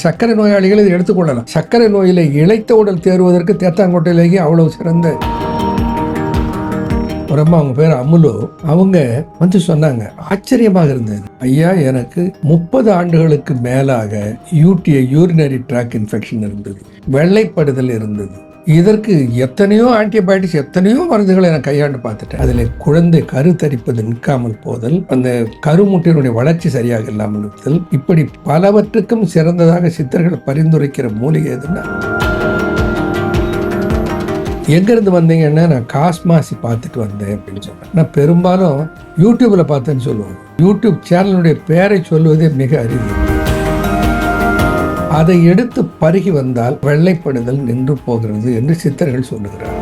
சர்க்கரை நோயாளிகள் இதை எடுத்துக்கொள்ளலாம். சர்க்கரை நோயில இளைத்த உடல் தேர்வதற்கு தேத்தாங்கோட்டையிலேயே அவ்வளவு சிறந்த ஒரு அம்மா, அவங்க பேர் அமுலு, அவங்க வந்து சொன்னாங்க, ஆச்சரியமாக இருந்தது. ஐயா, எனக்கு 30 ஆண்டுகளுக்கு மேலாக யூரினரி ட்ராக் இன்ஃபெக்ஷன் இருந்தது, வெள்ளைப்படுதல் இருந்தது. இதற்கு எத்தனையோ ஆன்டிபயோட்டிக்ஸ், எத்தனையோ மருந்துகளை நான் கையாண்டு பார்த்துட்டேன். அதில் குழந்தை கருத்தரிப்பது நிற்காமல் போதல், அந்த கருமுட்டையினுடைய வளர்ச்சி சரியாக இல்லாமல் இருத்தல், இப்படி பலவற்றுக்கும் சிறந்ததாக சித்தர்கள் பரிந்துரைக்கிற மூலிகை எதுன்னா, எங்கேருந்து வந்தீங்கன்னா, நான் காஸ்மாசி பார்த்துட்டு வந்தேன் அப்படின்னு சொன்னேன். நான் பெரும்பாலும் யூடியூப்பில் பார்த்தேன்னு சொல்லுவாங்க. யூடியூப் சேனலுடைய பேரை சொல்வதே மிக அரிது. அதை எடுத்து பருகி வந்தால் வெள்ளைப்படுதல் நின்று போகிறது என்று சித்தர்கள் சொல்லுகிறார்.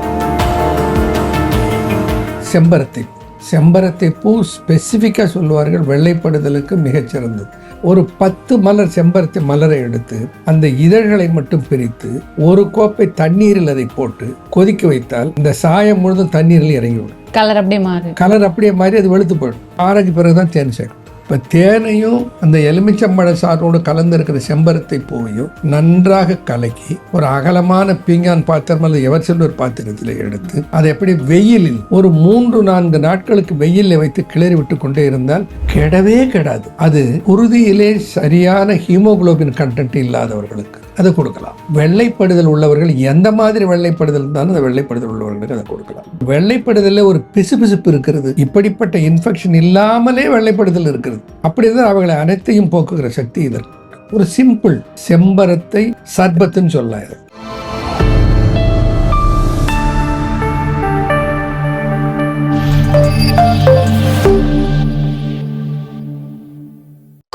செம்பருத்தி பூ ஸ்பெசிஃபிக்காக சொல்லுவார்கள் வெள்ளைப்படுதலுக்கு மிகச்சிறந்தது. ஒரு 10 மலர் செம்பருத்தி மலரை எடுத்து அந்த இதழ்களை மட்டும் பிரித்து ஒரு கோப்பை தண்ணீரில் அதை போட்டு கொதிக்க வைத்தால் இந்த சாயம் முழுதும் தண்ணீரில் இறங்கிவிடும். கலர் அப்படியே மாறி அது வெளுத்து போயிடும். ஆறதுக்கு பிறகுதான் தேன் சேர்க்கும். இப்போ தேனையும் அந்த எலுமிச்சம்பழ சாரோடு கலந்திருக்கிற செம்பருத்தி பூவையும் நன்றாக கலக்கி ஒரு அகலமான பீங்கான் பாத்திரம் அல்லது எவர்சில்வர் ஒரு பாத்திரத்தில் எடுத்து அதை எப்படி வெயிலில் ஒரு 3-4 நாட்களுக்கு வெயிலில் வைத்து கிளறி விட்டு கொண்டே இருந்தால் கெடவே கெடாது. அது குருதியிலே சரியான ஹீமோகுளோபின் கண்டென்ட் இல்லாதவர்களுக்கு அதை கொடுக்கலாம். வெள்ளைப்படுதல் உள்ளவர்கள் எந்த மாதிரி வெள்ளைப்படுதல் இருந்தாலும் அந்த வெள்ளைப்படுதல் உள்ளவர்களுக்கு அதை கொடுக்கலாம். வெள்ளைப்படுதலில் ஒரு பிசுபிசுப்பு இருக்கிறது. இப்படிப்பட்ட இன்ஃபெக்ஷன் இல்லாமலே வெள்ளைப்படுதல் இருக்கிறது. அப்படிதான் அவர்களை அனைத்தையும் போக்குகிற சக்தி இதற்கு. ஒரு சிம்பிள் செம்பரத்தை சர்பத்துன்னு சொல்லலாம்.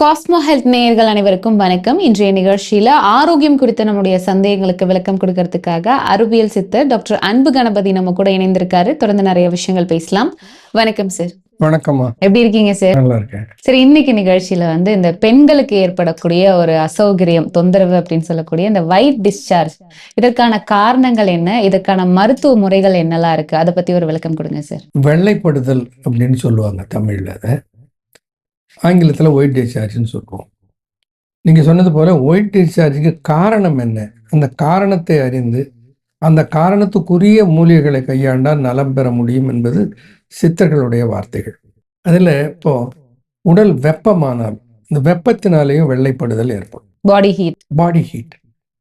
காஸ்மோ ஹெல்த் நேயர்கள் அனைவருக்கும் வணக்கம். இன்றைய நிகழ்ச்சியில ஆரோக்கியம் குறித்த நம்முடைய சந்தேகங்களுக்கு விளக்கம் கொடுக்கறதுக்காக அறிவியல் சித்தர் டாக்டர் அன்பு கணபதி நம்ம கூட இணைந்திருக்காரு. தொடர்ந்து நிறைய விஷயங்கள் பேசலாம். வணக்கம் சார். வணக்கம்மா. எப்படி இருக்கீங்க சார்? நல்லா இருக்கேன். சரி, இன்னைக்கு நிகழ்ச்சியில வந்து இந்த பெண்களுக்கு ஏற்படக்கூடிய ஒரு அசௌகரியம், தொந்தரவு அப்படின்னு சொல்லக்கூடிய இந்த ஒயிட் டிஸ்சார்ஜ், இதற்கான காரணங்கள் என்ன, இதற்கான மருத்துவ முறைகள் என்னெல்லாம் இருக்கு, அதை பத்தி ஒரு விளக்கம் கொடுங்க சார். வெள்ளைப்படுதல் அப்படின்னு சொல்லுவாங்க தமிழ்ல, அதை ஆங்கிலத்தில் ஒயிட் டிஸ்சார்ஜ்னு சொல்லுவோம். நீங்கள் சொன்னது போல ஒயிட் டிஸ்சார்ஜுக்கு காரணம் என்ன, அந்த காரணத்தை அறிந்து அந்த காரணத்துக்குரிய மூலிகைகளை கையாண்டால் நலம் பெற முடியும் என்பது சித்தர்களுடைய வார்த்தைகள். அதில் இப்போ உடல் வெப்பமானால் இந்த வெப்பத்தினாலேயும் வெள்ளைப்படுதல் ஏற்படும். பாடி ஹீட்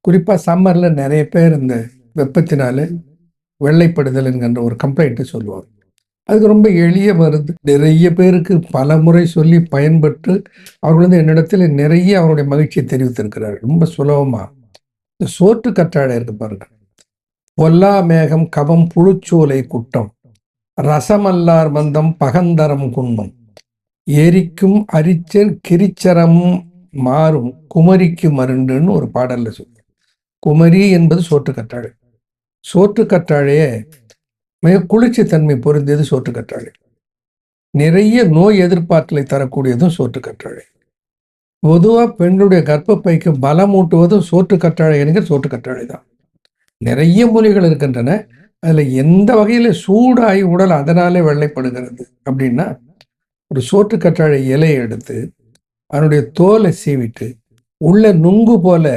குறிப்பாக சம்மரில் நிறைய பேர் இந்த வெப்பத்தினால வெள்ளைப்படுதல் என்கின்ற ஒரு கம்ப்ளைண்ட்டை சொல்லுவாங்க. அதுக்கு ரொம்ப எளிய மருந்து, நிறைய பேருக்கு பல முறை சொல்லி பயன்பட்டு அவர்கள் வந்து என்னிடத்தில் நிறைய அவருடைய மகிழ்ச்சியை தெரிவித்திருக்கிறார்கள். ரொம்ப சுலபமாக இந்த சோற்று கற்றாழை இருக்கு பாருங்க. பொல்லா மேகம் கபம் புழுச்சோலை குட்டம் ரசமல்லார் மந்தம் பகந்தரம் குன்மம் எரிக்கும் அரிச்சல் கிரிச்சரமும் மாறும் குமரிக்கு மருண்டுன்னு ஒரு பாடல்ல சொல்லு. குமரி என்பது சோற்று கற்றாழை. சோற்று கற்றாழையே மிக குளிர்ச்சி தன்மை பொருந்தியது சோற்று கற்றாழை. நிறைய நோய் எதிர்ப்பாற்றலை தரக்கூடியதும் சோற்று கற்றாழை. பொதுவாக பெண்களுடைய கர்ப்பப்பைக்கு பலமூட்டுவதும் சோற்று கற்றாழை என்கிற சோற்று கற்றாழை தான். நிறைய மூலிகைகள் இருக்கின்றன. அதில் எந்த வகையில் சூடாகி உடல் அதனாலே வெள்ளைப்படுகிறது அப்படின்னா, ஒரு சோற்று கற்றாழை இலையை எடுத்து அதனுடைய தோலை சீவிட்டு உள்ள நுங்கு போல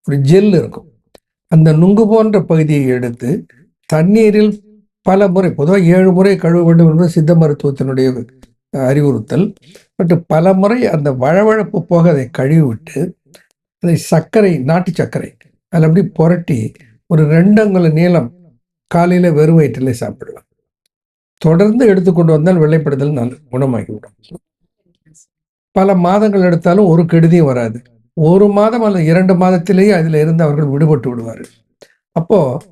ஒரு ஜெல் இருக்கும், அந்த நுங்கு போன்ற பகுதியை எடுத்து தண்ணீரில் பல முறை, பொதுவாக 7 முறை கழுவ வேண்டும் என்பது சித்த மருத்துவத்தினுடைய அறிவுறுத்தல். பட் பல முறை அந்த வழவழப்பு போக அதை கழுவிவிட்டு அதை சர்க்கரை, நாட்டு சர்க்கரை அதில் அப்படி புரட்டி ஒரு 2 அங்குல நீளம் காலையில் வெறும் வயிற்றிலே சாப்பிடலாம். தொடர்ந்து எடுத்துக்கொண்டு வந்தால் வெள்ளைப்படுதல் நல்ல குணமாகிவிடும். பல மாதங்கள் எடுத்தாலும் ஒரு கெடுதியும் வராது. 1 மாதம் அல்லது 2 மாதத்திலேயே அதில் இருந்து அவர்கள் விடுபட்டு விடுவார்கள். அப்போது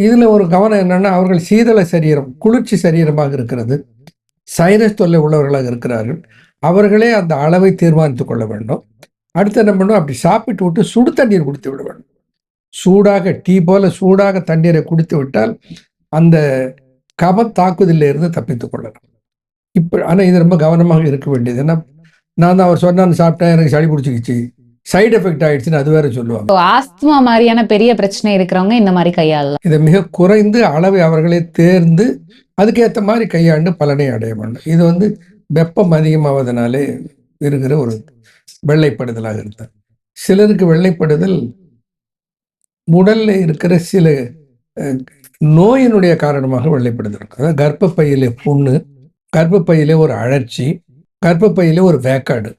இதில் ஒரு கவனம் என்னன்னா, அவர்கள் சீதள சரீரம், குளிர்ச்சி சரீரமாக இருக்கிறது, சைனஸ் தொல்லை உள்ளவர்களாக இருக்கிறார்கள். அவர்களே அந்த அளவை தீர்மானித்துக் கொள்ள வேண்டும். அடுத்து என்ன பண்ணணும், அப்படி சாப்பிட்டு விட்டு சுடு தண்ணீர் குடித்து விட வேண்டும். சூடாக டீ போல சூடாக தண்ணீரை குடித்து விட்டால் அந்த கப தாக்குதலில் இருந்து தப்பித்துக் கொள்ளலாம். இப்போ ஆனால் இது ரொம்ப கவனமாக இருக்க வேண்டியது. ஏன்னா நான் தான் அவர் சொன்னான்னு சாப்பிட்டேன், எனக்கு சளி பிடிச்சிக்கிச்சு, சைடு எஃபெக்ட் ஆயிடுச்சுன்னு அது வேற சொல்லுவாங்க. ஆஸ்துமா மாதிரியான பெரிய பிரச்சனை இருக்கிறவங்க இந்த மாதிரி கையாளலாம். இதை மிக குறைந்து அளவை அவர்களே தேர்ந்து அதுக்கேற்ற மாதிரி கையாண்டு பலனை அடைய வேண்டும். இது வந்து வெப்பம் அதிகமாவதனாலே இருக்கிற ஒரு வெள்ளைப்படுதலாக இருந்தார். சிலருக்கு வெள்ளைப்படுதல் உடல்ல இருக்கிற சில நோயினுடைய காரணமாக வெள்ளைப்படுதல் இருக்கும். அதாவது கர்ப்பப்பையிலே புண்ணு, கர்ப்பப்பையிலே ஒரு அழற்சி, கர்ப்பப்பையிலே ஒரு வேக்காடு.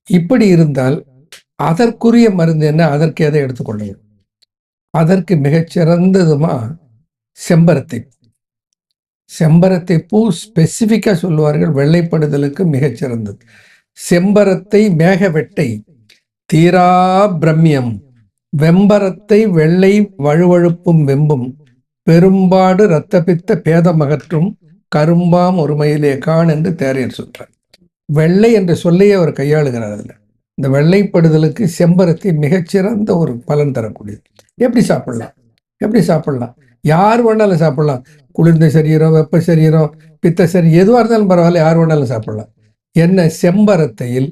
இப்படி இருந்தால் அதற்குரிய மருந்து என்ன, அதற்கு எதை எடுத்துக்கொள்ள வேண்டும்? அதற்கு மிகச்சிறந்ததுமா செம்பருத்தி. செம்பருத்தி பூ ஸ்பெசிஃபிக்கா சொல்லுவார்கள் வெள்ளைப்படுதலுக்கு மிகச்சிறந்தது. செம்பரத்தை மேகவெட்டை தீரா பிரம்மியம் வெம்பரத்தை வெள்ளை வழுவழுப்பும் வெம்பும் பெரும்பாடு இரத்தபித்த பேதமகற்றும் கரும்பாம் ஒருமையிலே கான் என்று தேரையர் சொல்றார். வெள்ளை என்ற சொல்லையே அவர் கையாளுகிறார். அதில் இந்த வெள்ளைப்படுதலுக்கு செம்பருத்தி மிகச்சிறந்த ஒரு பலன் தரக்கூடியது. எப்படி சாப்பிடலாம்? எப்படி சாப்பிடலாம்? யார் வேணாலும் சாப்பிடலாம். குளிர்ந்த சரீரம், வெப்ப சரீரம், பித்த சரீரம், எதுவாக இருந்தாலும் பரவாயில்ல, யார் வேணாலும் சாப்பிடலாம். என்ன, செம்பருத்தையில்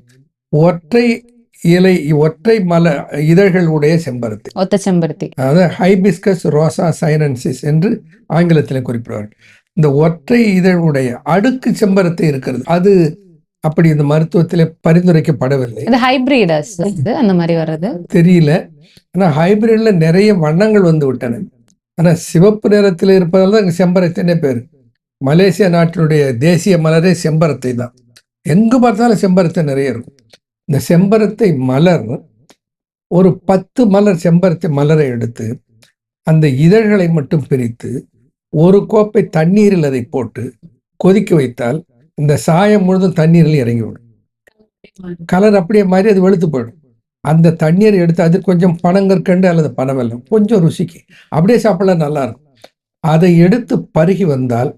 ஒற்றை இலை, ஒற்றை இதழ்கள் உடைய செம்பருத்தி, ஒத்த செம்பருத்தி, அதாவது ஹைபிஸ்கஸ் ரோசா சைனன்சிஸ் என்று ஆங்கிலத்தில் குறிப்பிடுவார்கள். இந்த ஒற்றை இதழுடைய அடுக்கு செம்பருத்தி இருக்கிறது, அது அப்படி இந்த மருத்துவத்திலே பரிந்துரைக்கப்படவில்லை. அந்த மாதிரி வர்றது தெரியல. ஆனா ஹைபிரிட்ல நிறைய வண்ணங்கள் வந்து விட்டன. ஆனா சிவப்பு நிறத்தில் இருப்பதால் தான் செம்பருத்தினே பேரு. மலேசியா நாட்டினுடைய தேசிய மலரே செம்பருத்தி தான். எங்கு பார்த்தாலும் செம்பருத்தி நிறைய இருக்கும். இந்த செம்பருத்தி மலர், ஒரு 10 மலர் செம்பருத்தி மலரை எடுத்து அந்த இதழ்களை மட்டும் பிரித்து ஒரு கோப்பை தண்ணீரில் அதை போட்டு கொதிக்க வைத்தால் இந்த சாயம் முழுதும் தண்ணீரில் இறங்கிவிடும். கலர் அப்படியே மாதிரி அது வெளுத்து போயிடும். அந்த தண்ணீரை எடுத்து அது கொஞ்சம் பனங்கற்கண்டு அல்லது பனவெல்லம் கொஞ்சம் ருசிக்கு அப்படியே சாப்பிடலாம், நல்லா இருக்கும். அதை எடுத்து பருகி வந்தால்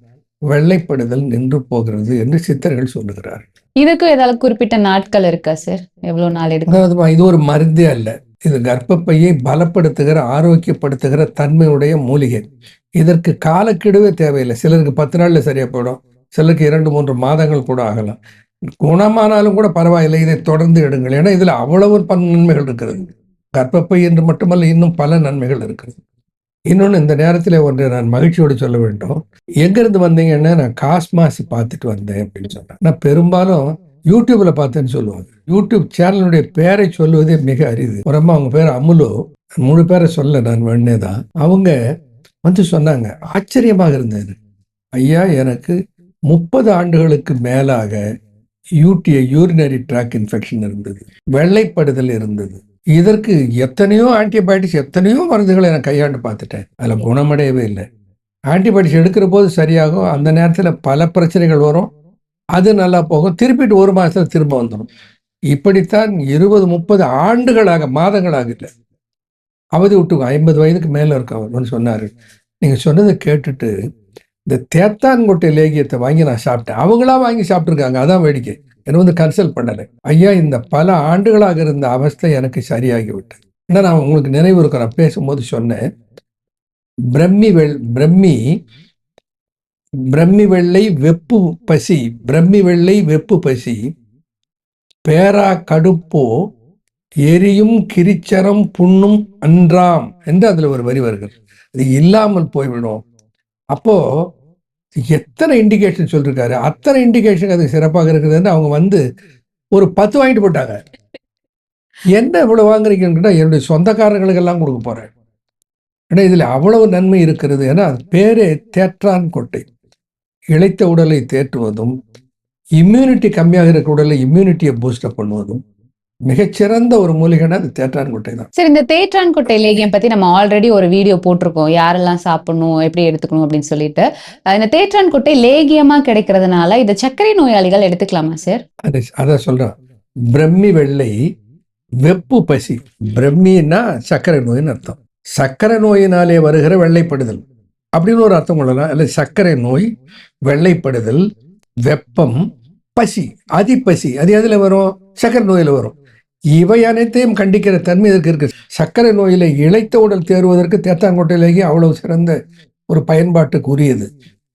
வெள்ளைப்படுதல் நின்று போகிறது என்று சித்தர்கள் சொல்லுகிறார். இதுக்கு ஏதாவது குறிப்பிட்ட நாட்கள் இருக்கா சார்? எவ்வளவு நாள் எடுக்கும்? இது ஒரு மருந்தே அல்ல. இது கர்ப்பப்பையை பலப்படுத்துகிற, ஆரோக்கியப்படுத்துகிற தன்மையுடைய மூலிகை. இதற்கு காலக்கெடுவே தேவையில்லை. சிலருக்கு 10 நாள்ல சரியா போயிடும், சிலருக்கு 2-3 மாதங்கள் கூட ஆகலாம். குணமானாலும் கூட பரவாயில்லை, இதை தொடர்ந்து எடுங்கள். ஏன்னா இதுல அவ்வளவு நன்மைகள் இருக்கிறது. கர்ப்பப்பை என்று மட்டுமல்ல, இன்னும் பல நன்மைகள் இருக்கிறது. இன்னொன்று, இந்த நேரத்தில் ஒன்று நான் மகிழ்ச்சியோடு சொல்ல வேண்டும். எங்கேருந்து வந்தீங்கன்னா, நான் காஸ்மாசி பார்த்துட்டு வந்தேன் அப்படின்னு சொன்னேன். நான் பெரும்பாலும் யூடியூப்ல பார்த்தேன்னு சொல்லுவாங்க. யூடியூப் சேனலுடைய பேரை சொல்லுவதே மிக அரிது. ஒரு அம்மா, அவங்க பேர் அமுலு, முழு பேரை சொல்ல நான் வேணே தான். அவங்க வந்து சொன்னாங்க, ஆச்சரியமாக இருந்தது. ஐயா, எனக்கு 30 ஆண்டுகளுக்கு மேலாக யூரினரி ட்ராக் இன்ஃபெக்ஷன் இருந்தது, வெள்ளைப்படுதல் இருந்தது. இதற்கு எத்தனையோ ஆன்டிபயோட்டிக்ஸ், எத்தனையோ மருந்துகளை நான் கையாண்டு பார்த்துட்டேன், அதில் குணமடையவே இல்லை. ஆன்டிபயோட்டிக்ஸ் எடுக்கிற போது சரியாகும், அந்த நேரத்தில் பல பிரச்சனைகள் வரும், அது நல்லா போகும், திருப்பிட்டு 1 மாதத்தில் திரும்ப வந்துடும். இப்படித்தான் 20-30 ஆண்டுகளாக, மாதங்களாக இல்லை, அவதி விட்டு 50 வயதுக்கு மேலே இருக்கவர்னு சொன்னார். நீங்கள் சொன்னதை கேட்டுட்டு இந்த தேத்தான்கொட்டை லேகியத்தை வாங்கி நான் சாப்பிட்டேன். அவங்களா வாங்கி சாப்பிட்ருக்காங்க, அதான் வேடிக்கை. என்னை வந்து கன்சல்ட் பண்ணலை. ஐயா, இந்த பல ஆண்டுகளாக இருந்த அவஸ்தை எனக்கு சரியாகி விட்டது. ஏன்னா நான் உங்களுக்கு நினைவு இருக்க, நான் பேசும்போது சொன்னேன், பிரம்மி வெள்ளை வெப்பு பசி, பிரம்மி வெள்ளை வெப்பு பசி பேரா கடுப்போ எரியும் கிரிச்சரம் புண்ணும் அன்றாம் என்று அதுல ஒரு வரி வருகிறது. அது இல்லாமல் போய்விடும். அப்போ எத்தனை இண்டிகேஷன் சொல்லிருக்காரு, அத்தனை இண்டிகேஷன் அது சிறப்பாக இருக்குதுன்னு அவங்க வந்து ஒரு 10 வாங்கிட்டு போட்டாங்க. என்ன இவ்வளவு வாங்குறீங்கன்னா, என்னுடைய சொந்தக்காரர்களுக்கு எல்லாம் கொடுக்க போறேன். ஏன்னா இதுல அவ்வளவு நன்மை இருக்கிறது. ஏன்னா அது பேரே தேற்றான் கொட்டை. இளைத்த உடலை தேற்றுவதும், இம்யூனிட்டி கம்மியாக இருக்கிற உடலை இம்யூனிட்டியை பூஸ்டப் பண்ணுவதும் மிகச்சிறந்த ஒரு மூலிகைனா அது தேற்றான்கொட்டை தான். சரி, இந்த தேற்றான்கொட்டை லேகியம் பத்தி நம்ம ஆல்ரெடி ஒரு வீடியோ போட்டிருக்கோம், யாரெல்லாம் சாப்பிடணும், எப்படி எடுத்துக்கணும் அப்படின்னு சொல்லிட்டு. இந்த தேற்றான்கொட்டை லேகியமா கிடைக்கிறதுனால இதை சர்க்கரை நோயாளிகள் எடுத்துக்கலாமா சார்? அதான் சொல்றேன், பிரம்மி வெள்ளை வெப்பு பசி. பிரம்மின்னா சர்க்கரை நோயின்னு அர்த்தம். சர்க்கரை நோயினாலே வருகிற வெள்ளைப்படுதல் அப்படின்னு ஒரு அர்த்தம் கொள்ளலாம். அல்ல, சர்க்கரை நோய், வெள்ளைப்படுதல், வெப்பம், பசி, அதிபசி, அது எதுல வரும்? சர்க்கரை நோயில வரும். இவை அனைத்தையும் கண்டிக்கிற தன்மை இதற்கு இருக்கு. சர்க்கரை நோயில இளைத்த உடல் தேறுவதற்கு தேத்தான்கொட்டையிலேயே அவ்வளவு சிறந்த ஒரு பயன்பாட்டுக்கு உரியது.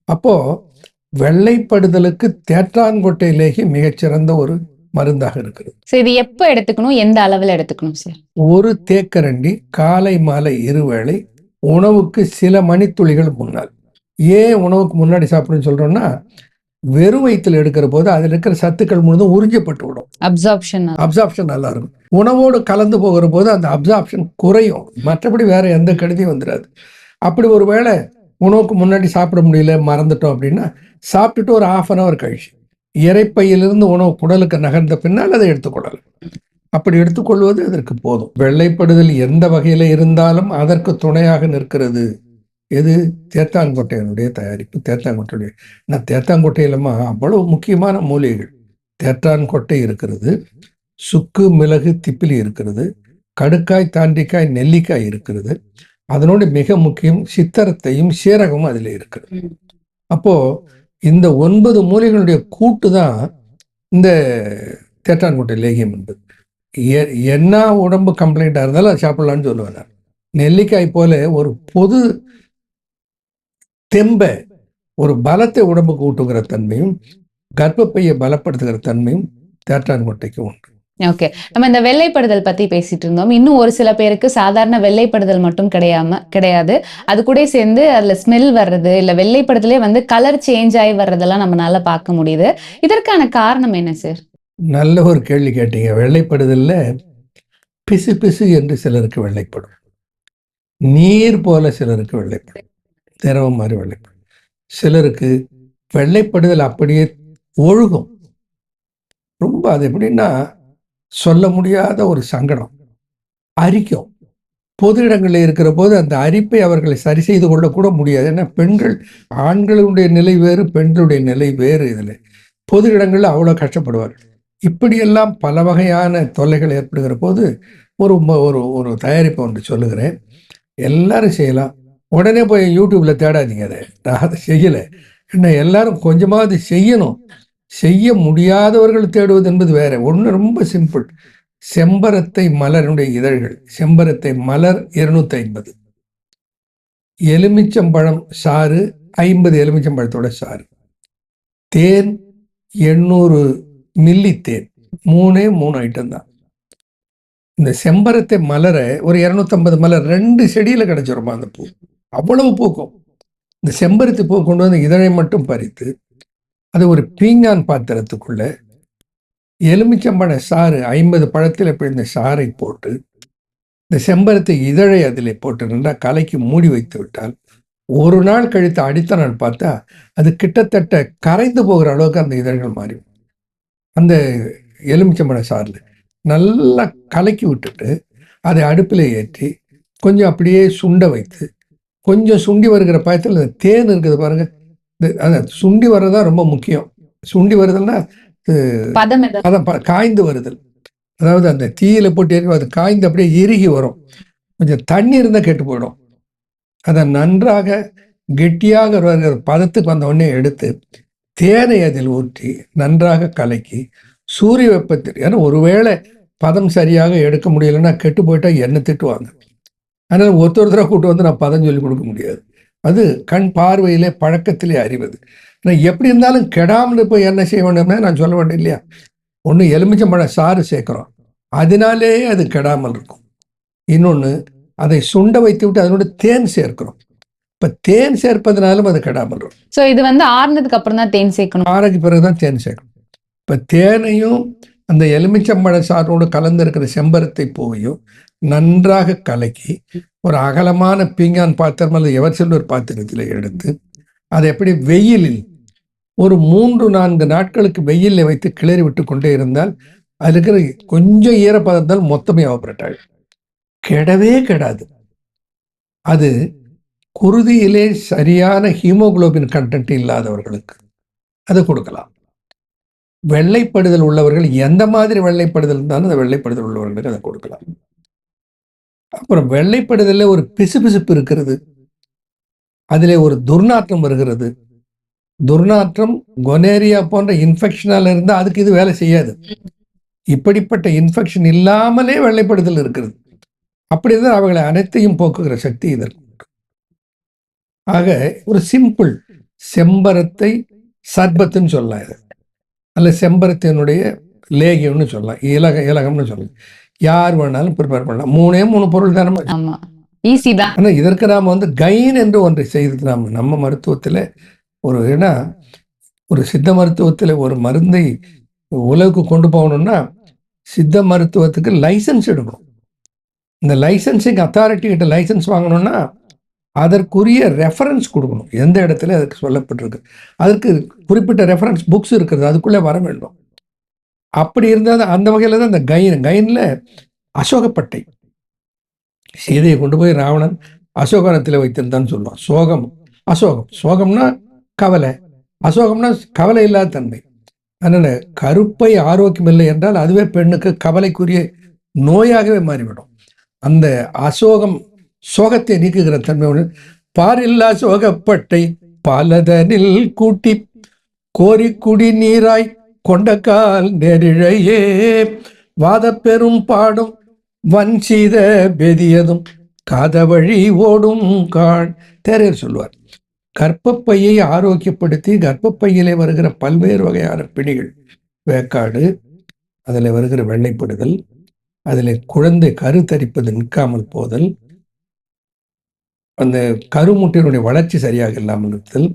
அப்போ வெள்ளைப்படுதலுக்கு தேற்றான்கொட்டையிலேயே மிகச்சிறந்த ஒரு மருந்தாக இருக்கிறது. இது எப்ப எடுத்துக்கணும், எந்த அளவில் எடுத்துக்கணும் சார்? ஒரு தேக்கரண்டி காலை மாலை இருவேளை, உணவுக்கு சில மணித்துளிகள் முன்னால். ஏன் உணவுக்கு முன்னாடி சாப்பிடுன்னு சொல்றோம்னா, வெறும் வயிற்றில் எடுக்கிற போது அதில் இருக்கிற சத்துக்கள் முழுதும் உறிஞ்சப்பட்டு விடும். அப்சார்ப்ஷன் நல்லா இருக்கும். உணவோடு கலந்து போகிற போது அந்த அப்சார்ப்ஷன் குறையும், மற்றபடி வேற எந்த கெடுதியும் வந்துடாது. அப்படி ஒரு வேளை உணவுக்கு முன்னாடி சாப்பிட முடியல, மறந்துட்டோம் அப்படின்னா, சாப்பிட்டுட்டு ஒரு 1/2 hour கழிச்சு இரைப்பையிலிருந்து உணவு குடலுக்கு நகர்ந்த பின்னால் அதை எடுத்துக்கொள்ளலாம். அப்படி எடுத்துக்கொள்வது அதற்கு போதும். வெள்ளைப்படுதல் எந்த வகையில இருந்தாலும் அதற்கு துணையாக நிற்கிறது எது? தேத்தாங்கொட்டையினுடைய தயாரிப்பு. தேத்தாங்கொட்டையிலமா அவ்வளவு முக்கியமான மூலிகைகள். தேத்தான்கொட்டை இருக்கிறது, சுக்கு, மிளகு, திப்பிலி இருக்கிறது, கடுக்காய், தாண்டிக்காய், நெல்லிக்காய் இருக்கிறது. அதனோடு மிக முக்கியம் சித்தரத்தையும் சீரகமும் அதில் இருக்கிறது. அப்போ இந்த 9 மூலிகளுடைய கூட்டு தான் இந்த தேத்தான்கொட்டை லேகியம் என்பது. என்ன உடம்பு கம்ப்ளைண்டாக இருந்தாலும் அது சாப்பிடலான்னு சொல்லுவேன் நான். நெல்லிக்காய் போல ஒரு பொது தெம்ப, ஒரு பலத்தை உடம்புக்கு ஊட்டுகிற தன்மையும் கர்ப்பப்பையை பலப்படுத்துகிற தன்மையும் தேத்தான்கொட்டைக்கு உண்டு. ஓகே, நம்ம இந்த வெள்ளைப்படுதல் பத்தி பேசிட்டு இருந்தோம். இன்னும் ஒரு சில பேருக்கு சாதாரண வெள்ளைப்படுதல் மட்டும் கிடையாது, அது கூட சேர்ந்து அதுல ஸ்மெல் வர்றது, இல்ல வெள்ளைப்படுதலே வந்து கலர் சேஞ்ச் ஆகி வர்றதெல்லாம் நம்மளால பார்க்க முடியுது. இதற்கான காரணம் என்ன சார்? நல்ல ஒரு கேள்வி கேட்டீங்க. வெள்ளைப்படுதல்ல பிசு பிசு என்று சிலருக்கு வெள்ளைப்படும், நீர் போல சிலருக்கு வெள்ளைப்படும், திரவம் மாதிரி வெள்ளைப்படும். சிலருக்கு வெள்ளைப்படுதல் அப்படியே ஒழுகும். ரொம்ப அது எப்படின்னா சொல்ல முடியாத ஒரு சங்கடம், அரிக்கும். பொது இடங்களில் இருக்கிற போது அந்த அரிப்பை அவர்களை சரி செய்து கொள்ளக்கூட முடியாது. ஏன்னா பெண்கள், ஆண்களுடைய நிலை வேறு, பெண்களுடைய நிலை வேறு. இதில் பொது இடங்களில் அவ்வளோ கஷ்டப்படுவார்கள். இப்படியெல்லாம் பல வகையான தொல்லைகள் ஏற்படுகிற போது ஒரு ஒரு ஒரு தயாரிப்பை ஒன்று சொல்லுகிறேன், எல்லாரும் செய்யலாம். உடனே போய் யூடியூப்ல தேடாதீங்க, நான் அதை செய்யலை. ஏன்னா எல்லாரும் கொஞ்சமாவது செய்யணும். செய்ய முடியாதவர்கள் தேடுவது என்பது வேற ஒன்று. ரொம்ப சிம்பிள். செம்பரத்தை மலருடைய இதழ்கள், செம்பரத்தை மலர் 250, எலுமிச்சம்பழம் சாறு 50 எலுமிச்சம்பழத்தோட சாறு, தேன் 800 மில்லி தேன், 3 ஐட்டம் தான். இந்த செம்பரத்தை மலரை ஒரு 250 மலர் 2 செடியில கிடைச்சிருமா அந்த பூ, அவ்வளவு பூக்கும். இந்த செம்பருத்தி பூ கொண்டு வந்து இதழை மட்டும் பறித்து அது ஒரு பீங்கான் பாத்திரத்துக்குள்ள எலுமிச்சம்பழ சாறு 50 பழத்தில் பிழிந்த சாறை போட்டு இந்த செம்பருத்தி இதழை அதில் போட்டு நல்லா கலக்கி மூடி வைத்து விட்டால் ஒரு நாள் கழித்து அடுத்த நாள் பார்த்தா அது கிட்டத்தட்ட கரைந்து போகிற அளவுக்கு அந்த இதழ்கள் மாறி. அந்த எலுமிச்சம்பழ சாறில் நல்லா கலக்கி விட்டுட்டு அதை அடுப்பில் ஏற்றி கொஞ்சம் அப்படியே சுண்ட வைத்து, கொஞ்சம் சுண்டி வருகிற பயத்தில் இந்த தேன் இருக்குது பாருங்க, அந்த சுண்டி வர்றதுதான் ரொம்ப முக்கியம். சுண்டி வருதல்னா காய்ந்து வருதல், அதாவது அந்த தீயில போட்டு ஏற்க அது காய்ந்து அப்படியே இறுகி வரும். கொஞ்சம் தண்ணி இருந்தால் கெட்டு போயிடும். அதை நன்றாக கெட்டியாக வருகிற பதத்துக்கு வந்த உடனே எடுத்து தேனை அதில் ஊற்றி நன்றாக கலக்கி சூரிய வெப்பத்தில், ஏன்னா ஒருவேளை பதம் சரியாக எடுக்க முடியலைன்னா கெட்டு போயிட்டா என்ன திட்டுவாங்க. அதனால் ஒருத்தராக கூட்டு வந்து நான் பதம் சொல்லி கொடுக்க முடியாது. அது கண் பார்வையிலே பழக்கத்திலே அறிவது. நான் எப்படி இருந்தாலும் கெடாமல் இப்போ என்ன செய்ய வேண்டும்னா நான் சொல்ல வேண்டிய இல்லையா, ஒன்று எலுமிச்சம்பழ சாறு சேர்க்குறோம், அதனாலே அது கெடாமல் இருக்கும். இன்னொன்று அதை சுண்ட வைத்து விட்டு அதனோட தேன் சேர்க்கிறோம். இப்போ தேன் சேர்ப்பதனாலும் அது கெடாமல் இருக்கும். ஸோ இது வந்து ஆறுனதுக்கு அப்புறம் தான் தேன் சேர்க்கணும், ஆறுக்கு பிறகு தான் தேன் சேர்க்கணும். இப்போ தேனையும் அந்த எலுமிச்சம்பழ சாரோடு கலந்து இருக்கிற செம்பருத்தை பூவையும் நன்றாக கலக்கி ஒரு அகலமான பீங்கான் பாத்திரம் அல்லது எவர்சில்வர் பாத்திரத்தில் எடுத்து அதை எப்படி வெயிலில் ஒரு 3-4 நாட்களுக்கு வெயிலில் வைத்து கிளறி விட்டு கொண்டே இருந்தால் அது இருக்கிற கொஞ்சம் ஈரப்பதத்தால் மொத்தமே ஆகப்பட்டாள், கெடவே கெடாது. அது குருதியிலே சரியான ஹீமோகுளோபின் கண்டென்ட் இல்லாதவர்களுக்கு அதை கொடுக்கலாம். வெள்ளைப்படுதல் உள்ளவர்கள் எந்த மாதிரி வெள்ளைப்படுதல் இருந்தாலும் அந்த வெள்ளைப்படுதல் உள்ளவர்களுக்கு அதை கொடுக்கலாம். அப்புறம் வெள்ளைப்படுதலில் ஒரு பிசுபிசுப்பு இருக்கிறது, அதிலே ஒரு துர்நாற்றம் வருகிறது. துர்நாற்றம் கொனேரியா போன்ற இன்ஃபெக்ஷனால இருந்தால் அதுக்கு இது வேலை செய்யாது. இப்படிப்பட்ட இன்ஃபெக்ஷன் இல்லாமலே வெள்ளைப்படுதல் இருக்கிறது. அப்படி இருந்தால் அவர்களை அனைத்தையும் போக்குகிற சக்தி இதற்கு. ஆக ஒரு சிம்பிள் செம்பரத்தை சர்பத்துன்னு சொல்லலாம், இது அல்ல செம்பரத்தினுடைய லேகியம்னு சொல்லலாம், இலகம்னு சொல்லலாம். யார் வேணாலும் ப்ரிப்பேர் பண்ணலாம். 3 பொருள் தானே, ஈஸி தான். ஆனால் இதற்கு நாம் வந்து கைன் என்று ஒன்றை செய்து நம்ம மருத்துவத்தில் ஒரு, ஏன்னா ஒரு சித்த மருத்துவத்தில் ஒரு மருந்தை உலகுக்கு கொண்டு போகணும்னா சித்த மருத்துவத்துக்கு லைசன்ஸ் எடுக்கணும். இந்த லைசன்சிங் அத்தாரிட்டி கிட்ட லைசன்ஸ் வாங்கணும்னா அதற்குரிய ரெஃபரன்ஸ் கொடுக்கணும். எந்த இடத்துல அதுக்கு சொல்லப்பட்டிருக்கு, அதற்கு குறிப்பிட்ட ரெஃபரன்ஸ் புக்ஸ் இருக்கிறது, அதுக்குள்ளே வர வேண்டும். அப்படி இருந்தால் அந்த வகையில் தான் இந்த கைனில் அசோகப்பட்டை சீதையை கொண்டு போய் ராவணன் அசோகனத்தில் வைத்திருந்தான்னு சொல்லுவான். சோகம்னா கவலை, அசோகம்னா கவலை இல்லாத தன்மை. அதனால கருப்பை ஆரோக்கியம் இல்லை என்றால் அதுவே பெண்ணுக்கு கவலைக்குரிய நோயாகவே மாறிவிடும். அந்த அசோகம் சோகத்தை நீக்குகிற தன்மை. பாரில்லா சோகப்பட்டை பாலதனில் கூட்டி கோரி குடி நீராய் கொண்ட கால் நெரிழையே வாதப்பெரும் பாடும் வன்சீத பெதியதும் காதவழி ஓடும் கான் தேரையர் சொல்லுவார். கர்ப்பப்பையை ஆரோக்கியப்படுத்தி கர்ப்பப்பையிலே வருகிற பல்வேறு வகையான பிணிகள், வேக்காடு, அதில் வருகிற வெள்ளைப்படுதல், அதில் குழந்தை கருத்தரிப்பது நிற்காமல் போதல், அந்த கருமுட்டையினுடைய வளர்ச்சி சரியாக இல்லாமல் இருத்தல்,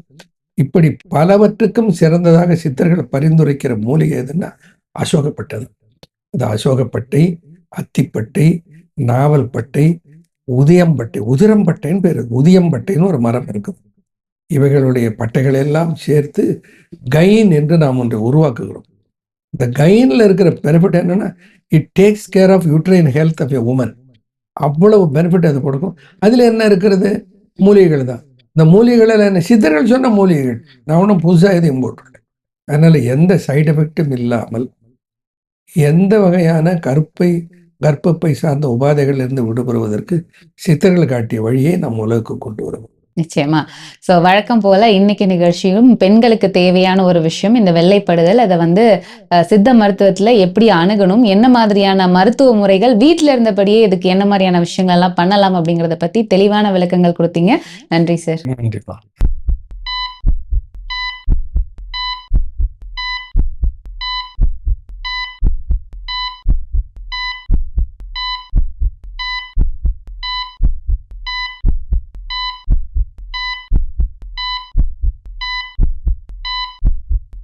இப்படி பலவற்றுக்கும் சிறந்ததாக சித்தர்கள் பரிந்துரைக்கிற மூலிகை எதுன்னா அசோகப்பட்டது. அது அசோகப்பட்டை, அத்திப்பட்டை, நாவல்பட்டை, உதியம்பட்டை, உதிரம்பட்டைன்னு பேர். உதியம்பட்டைன்னு ஒரு மரம் இருக்குது. இவைகளுடைய பட்டைகளை எல்லாம் சேர்த்து கைன் என்று நாம் ஒன்றை உருவாக்குகிறோம். இந்த கைனில் இருக்கிற பெனிஃபிட் என்னன்னா, it takes care of uterine health of a woman. அவ்வளவு பெனிஃபிட் அது கொடுக்கும். அதில் என்ன இருக்கிறது? மூலிகைகள் தான். இந்த மூலிகைகளில் என்ன, சித்தர்கள் சொன்ன மூலிகைகள், நான் ஒன்றும் புதுசாக எதையும் போட்டுருக்கேன். அதனால் எந்த சைடு எஃபெக்டும் இல்லாமல் எந்த வகையான கர்ப்பப்பை சார்ந்த உபாதைகள் இருந்து விடுபடுவதற்கு சித்தர்கள் காட்டிய வழியை நம்ம உலகுக்கு கொண்டு வருவோம். நிச்சயமா. ஸோ வழக்கம் போல இன்னைக்கு நிகழ்ச்சியும் பெண்களுக்கு தேவையான ஒரு விஷயம் இந்த வெள்ளைப்படுதல். அதை சித்த மருத்துவத்துல எப்படி அணுகணும், என்ன மாதிரியான மருத்துவ முறைகள், வீட்டில இருந்தபடியே இதுக்கு என்ன மாதிரியான விஷயங்கள் எல்லாம் பண்ணலாம் அப்படிங்கிறத பத்தி தெளிவான விளக்கங்கள் கொடுத்தீங்க. நன்றி சார். நன்றிப்பா.